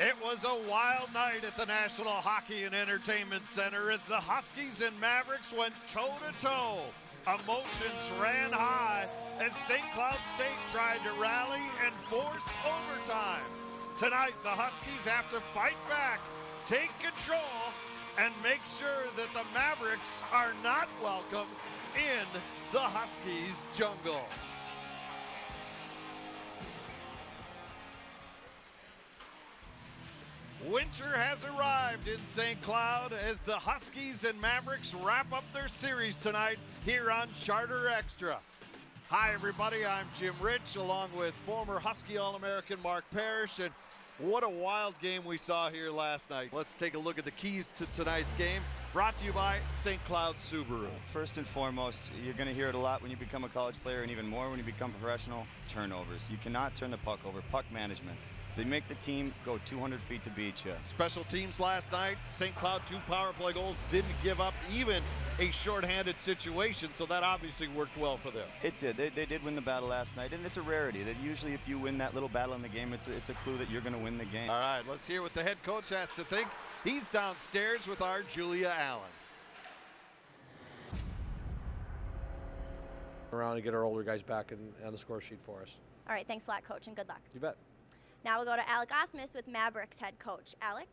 It was a wild night at the National Hockey and Entertainment Center as the Huskies and Mavericks went toe-to-toe. Emotions ran high as St. Cloud State tried to rally and force overtime. Tonight, the Huskies have to fight back, take control, and make sure that the Mavericks are not welcome in the Huskies' jungle. Winter has arrived in St. Cloud as the Huskies and Mavericks wrap up their series tonight here on Charter Extra. Hi everybody, I'm Jim Rich along with former Husky All-American Mark Parrish, and what a wild game we saw here last night. Let's take a look at the keys to tonight's game, brought to you by St. Cloud Subaru. First and foremost, you're going to hear it a lot when you become a college player and even more when you become a professional, turnovers. You cannot turn the puck over, puck management. If they make the team go 200 feet to beat you. Special teams last night, St. Cloud 2 power play goals, didn't give up even a shorthanded situation, so that obviously worked well for them. It did. They did win the battle last night, and it's a rarity that usually if you win that little battle in the game, it's a clue that you're going to win the game. All right, let's hear what the head coach has to think. He's downstairs with our Julia Allen. Around and get our older guys back on the score sheet for us. All right, thanks a lot, Coach, and good luck. You bet. Now we'll go to Alec Osmus with Mavericks head coach. Alec?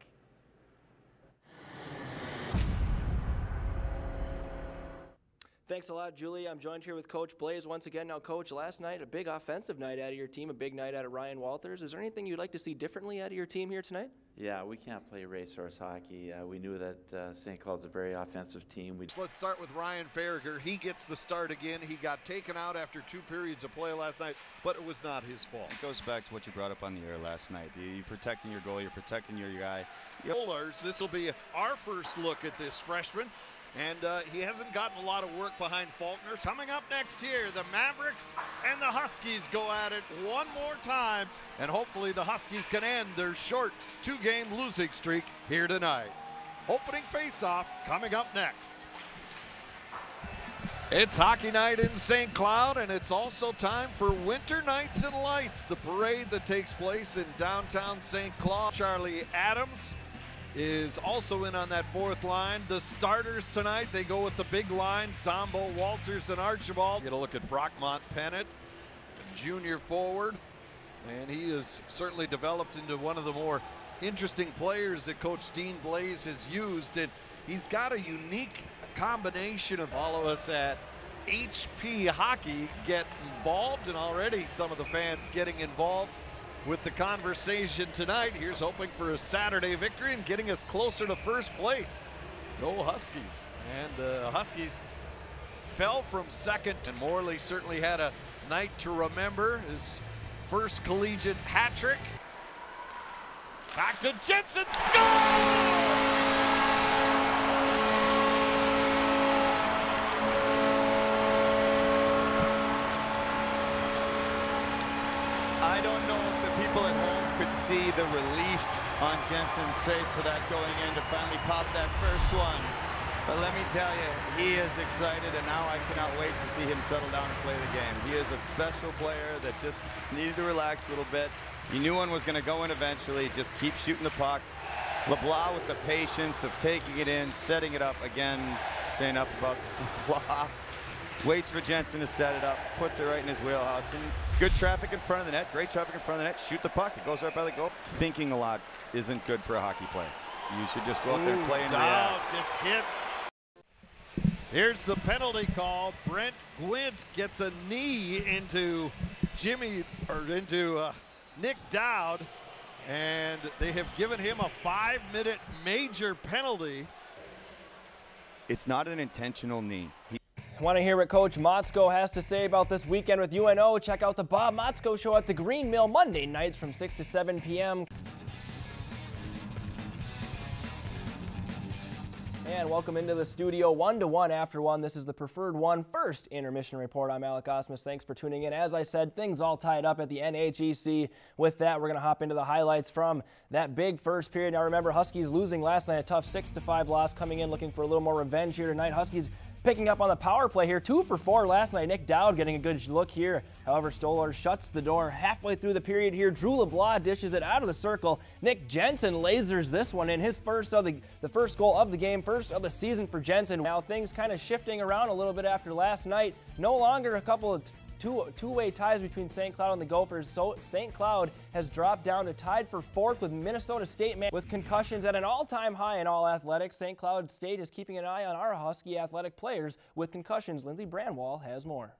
Thanks a lot, Julie. I'm joined here with Coach Blaze once again. Now, Coach, last night, a big offensive night out of your team, a big night out of Ryan Walters. Is there anything you'd like to see differently out of your team here tonight? Yeah, we can't play racehorse hockey. We knew that St. Cloud's a very offensive team. Let's start with Ryan Farragher. He gets the start again. He got taken out after 2 periods of play last night, but it was not his fault. It goes back to what you brought up on the air last night. You're protecting your goal, you're protecting your guy. This will be our first look at this freshman. And he hasn't gotten a lot of work behind Faulkner. Coming up next year, the Mavericks and the Huskies go at it one more time, and hopefully the Huskies can end their short 2-game losing streak here tonight. Opening face-off coming up next. It's hockey night in St. Cloud, and it's also time for Winter Nights and Lights, the parade that takes place in downtown St. Cloud. Charlie Adams is also in on that 4th line. The starters tonight, they go with the big line, Zombo, Walters, and Archibald. Get a look at Brockmont Pennant, junior forward, and he has certainly developed into one of the more interesting players that Coach Dean Blaze has used, and he's got a unique combination of all of us at HP Hockey get involved, and already some of the fans getting involved with the conversation tonight. Here's hoping for a Saturday victory and getting us closer to first place. Go Huskies. And Huskies fell from second, and Morley certainly had a night to remember. His first collegiate hat trick. Back to Jensen, score! I don't know if the people at home could see the relief on Jensen's face for that going in to finally pop that first one. But let me tell you, he is excited, and now I cannot wait to see him settle down and play the game. He is a special player that just needed to relax a little bit. He knew one was going to go in eventually. Just keep shooting the puck. LeBlanc with the patience of taking it in, setting it up again, saying up about this LeBlanc. Waits for Jensen to set it up, puts it right in his wheelhouse, and good traffic in front of the net, great traffic in front of the net, shoot the puck, it goes right by the goal. Thinking a lot isn't good for a hockey player. You should just go out there and play and react. It's hit. Here's the penalty call. Brent Gwint gets a knee into Nick Dowd, and they have given him a 5-minute major penalty. It's not an intentional knee. Want to hear what Coach Motzko has to say about this weekend with UNO? Check out the Bob Motzko Show at the Green Mill Monday nights from 6 to 7 p.m. And welcome into the studio, 1-to-1 after 1. This is the Preferred One First Intermission Report. I'm Alec Osmus. Thanks for tuning in. As I said, things all tied up at the NHEC. With that, we're going to hop into the highlights from that big first period. Now remember, Huskies losing last night, a tough 6-5 loss, coming in looking for a little more revenge here tonight. Huskies Picking up on the power play here, 2 for 4 last night. Nick Dowd getting a good look here. However, Stolar shuts the door halfway through the period here. Drew LeBlanc dishes it out of the circle. Nick Jensen lasers this one in, his first of the first goal of the game, first of the season for Jensen. Now things kind of shifting around a little bit after last night. No longer a couple of two-way ties between St. Cloud and the Gophers. So St. Cloud has dropped down to tied for 4th with Minnesota State. With concussions at an all-time high in all athletics, St. Cloud State is keeping an eye on our Husky athletic players with concussions. Lindsey Branwall has more.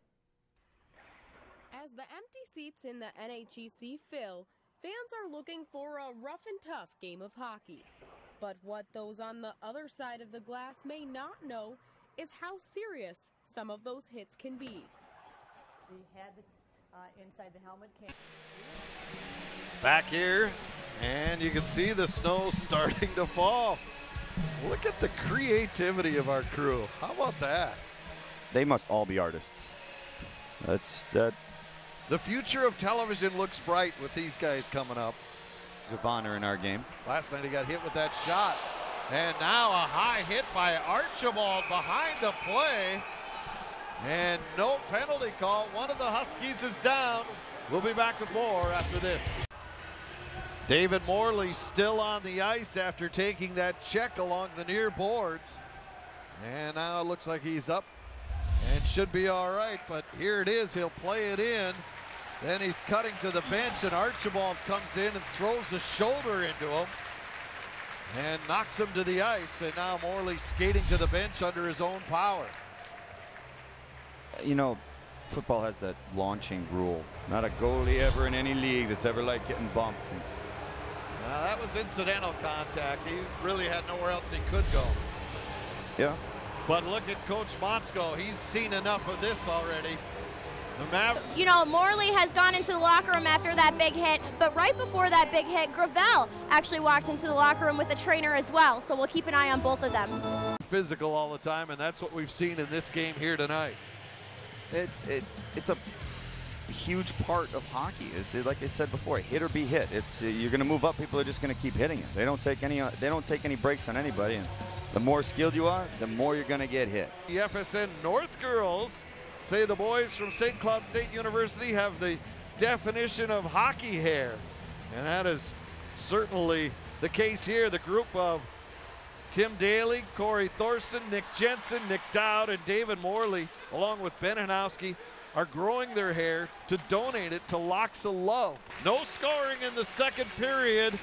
As the empty seats in the NHEC fill, fans are looking for a rough and tough game of hockey. But what those on the other side of the glass may not know is how serious some of those hits can be. The head inside the helmet came. Back here, and you can see the snow starting to fall. Look at the creativity of our crew. How about that? They must all be artists. That's that. The future of television looks bright with these guys coming up. Of honor in our game. Last night he got hit with that shot. And now a high hit by Archibald behind the play. And no penalty call. One of the Huskies is down. We'll be back with more after this. David Morley still on the ice after taking that check along the near boards. And now it looks like he's up and should be all right. But here it is. He'll play it in. Then he's cutting to the bench, and Archibald comes in and throws a shoulder into him and knocks him to the ice. And now Morley skating to the bench under his own power. You know, football has that launching rule. Not a goalie ever in any league that's ever like getting bumped. Now that was incidental contact. He really had nowhere else he could go. Yeah. But look at Coach Monsko. He's seen enough of this already. You know, Morley has gone into the locker room after that big hit, but right before that big hit, Gravel actually walked into the locker room with a trainer as well, so we'll keep an eye on both of them. Physical all the time, and that's what we've seen in this game here tonight. It's a huge part of hockey. It's like I said before, hit or be hit. It's you're going to move up. People are just going to keep hitting it. They don't take any breaks on anybody. And the more skilled you are, the more you're going to get hit. The FSN North girls say the boys from St. Cloud State University have the definition of hockey hair, and that is certainly the case here. The group of Tim Daly, Corey Thorson, Nick Jensen, Nick Dowd, and David Morley, along with Ben Hanowski, are growing their hair to donate it to Locks of Love. No scoring in the second period,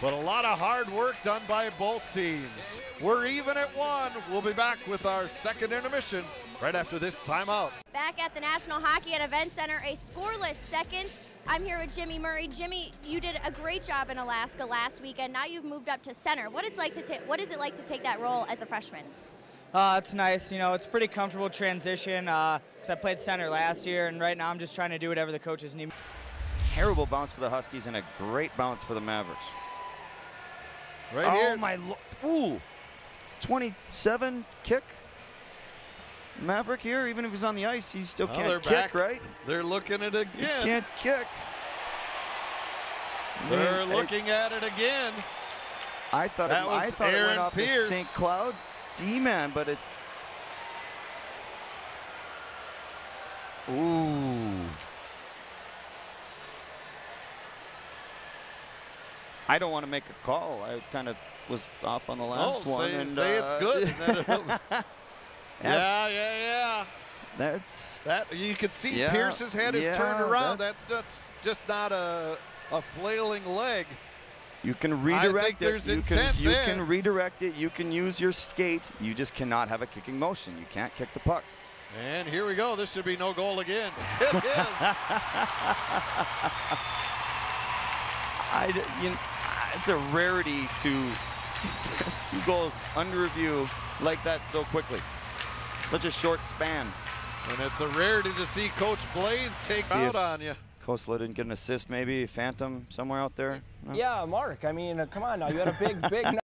but a lot of hard work done by both teams. We're even at 1. We'll be back with our second intermission right after this timeout. Back at the National Hockey and Event Center, a scoreless second. I'm here with Jimmy Murray. Jimmy, you did a great job in Alaska last weekend. Now you've moved up to center. What is it like to take that role as a freshman? It's nice. You know, it's a pretty comfortable transition because I played center last year, and right now I'm just trying to do whatever the coaches need. Terrible bounce for the Huskies and a great bounce for the Mavericks. Right here. Oh my! Ooh, 27 kick. Maverick here, even if he's on the ice, he still can't kick, right? They're looking at it again. He can't kick. They're looking at it again. I thought it went off the St. Cloud D-man, but it. Ooh. I don't want to make a call. I kind of was off on the last one. Say it's good. Yeah. That's that. You can see Pierce's head is turned around. That's just not a flailing leg. You can redirect it. You can redirect it. You can use your skate. You just cannot have a kicking motion. You can't kick the puck. And here we go. This should be no goal again. It is. It's a rarity to see 2 goals under review like that so quickly. Such a short span. And it's a rarity to see Coach Blaze take out on you. Kosla didn't get an assist, maybe Phantom somewhere out there. No? Yeah, Mark. I mean, come on now. You had a big